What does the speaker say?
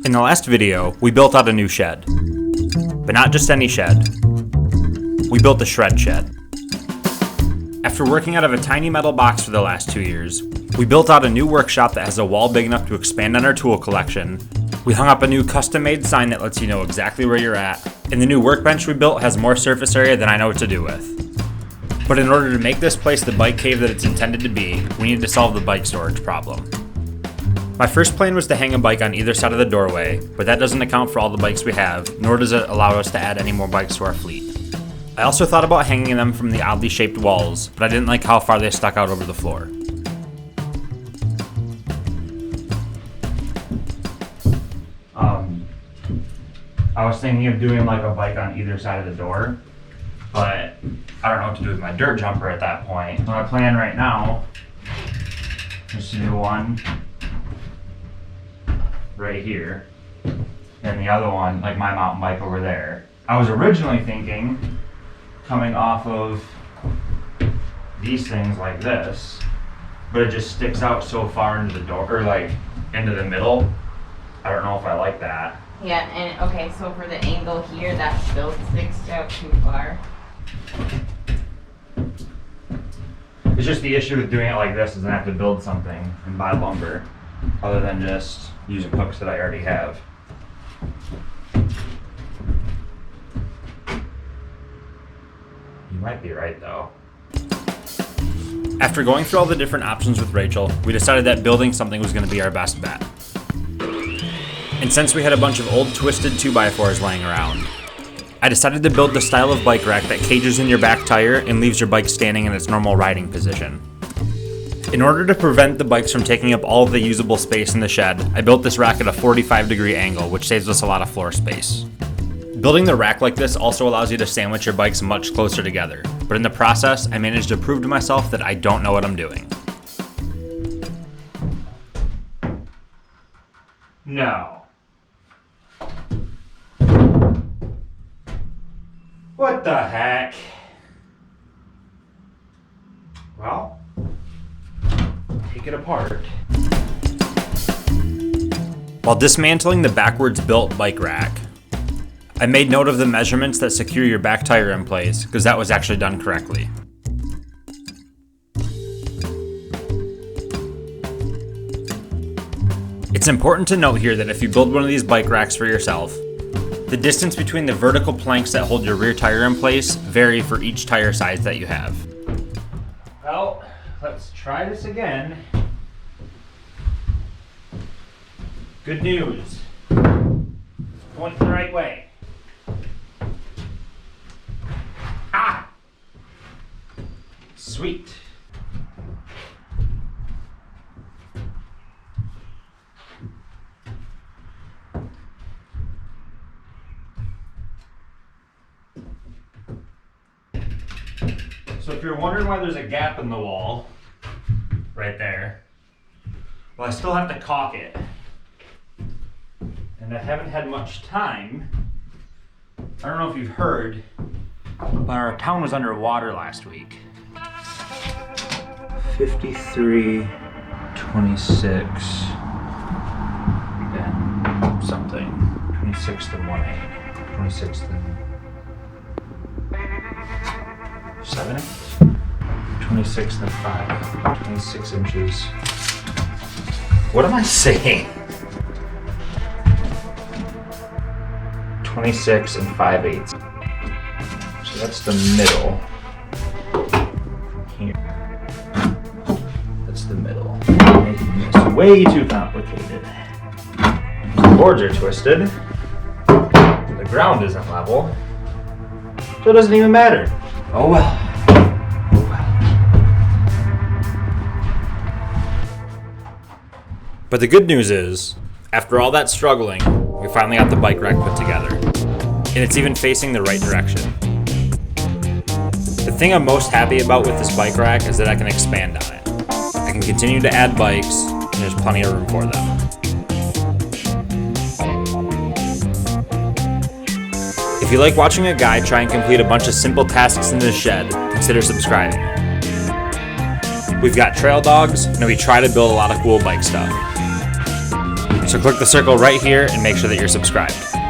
In the last video, we built out a new shed. But not just any shed. We built the shred shed. After working out of a tiny metal box for the last 2 years, we built out a new workshop that has a wall big enough to expand on our tool collection. We hung up a new custom-made sign that lets you know exactly where you're at, and the new workbench we built has more surface area than I know what to do with. But in order to make this place the bike cave that it's intended to be, we needed to solve the bike storage problem. My first plan was to hang a bike on either side of the doorway, but that doesn't account for all the bikes we have, nor does it allow us to add any more bikes to our fleet. I also thought about hanging them from the oddly shaped walls, but I didn't like how far they stuck out over the floor. I was thinking of doing like a bike on either side of the door, but I don't know what to do with my dirt jumper at that point. So my plan right now is to do one right here, and the other one, like my mountain bike over there. I was originally thinking coming off of these things like this, but it just sticks out so far into the door, or like into the middle. I don't know if I like that. Yeah, and okay, so for the angle here, that still sticks out too far. It's just the issue with doing it like this is I have to build something and buy lumber, other than just using hooks that I already have. You might be right though. After going through all the different options with Rachel, we decided that building something was going to be our best bet. And since we had a bunch of old twisted 2x4s laying around, I decided to build the style of bike rack that cages in your back tire and leaves your bike standing in its normal riding position. In order to prevent the bikes from taking up all of the usable space in the shed, I built this rack at a 45-degree angle, which saves us a lot of floor space. Building the rack like this also allows you to sandwich your bikes much closer together, but in the process, I managed to prove to myself that I don't know what I'm doing. No. What the heck? Well, take it apart. While dismantling the backwards built bike rack, I made note of the measurements that secure your back tire in place, because that was actually done correctly. It's important to note here that if you build one of these bike racks for yourself, the distance between the vertical planks that hold your rear tire in place vary for each tire size that you have. Well, let's try this again. Good news. Point the right way. Ah! Sweet. So if you're wondering why there's a gap in the wall, right there, well, I still have to caulk it. And I haven't had much time. I don't know if you've heard, but our town was underwater last week. 53, 26, and something. 26th and 1/8. 26th and 7/8? 26 and 5. 26 inches. What am I saying? 26 and 5/8. So that's the middle. From here. That's the middle. Making this way too complicated. The boards are twisted. The ground isn't level. So it doesn't even matter. Oh well. Oh well. But the good news is, after all that struggling, we finally got the bike rack put together. And it's even facing the right direction. The thing I'm most happy about with this bike rack is that I can expand on it. I can continue to add bikes, and there's plenty of room for them. If you like watching a guy try and complete a bunch of simple tasks in the shed, consider subscribing. We've got trail dogs, and we try to build a lot of cool bike stuff. So click the circle right here and make sure that you're subscribed.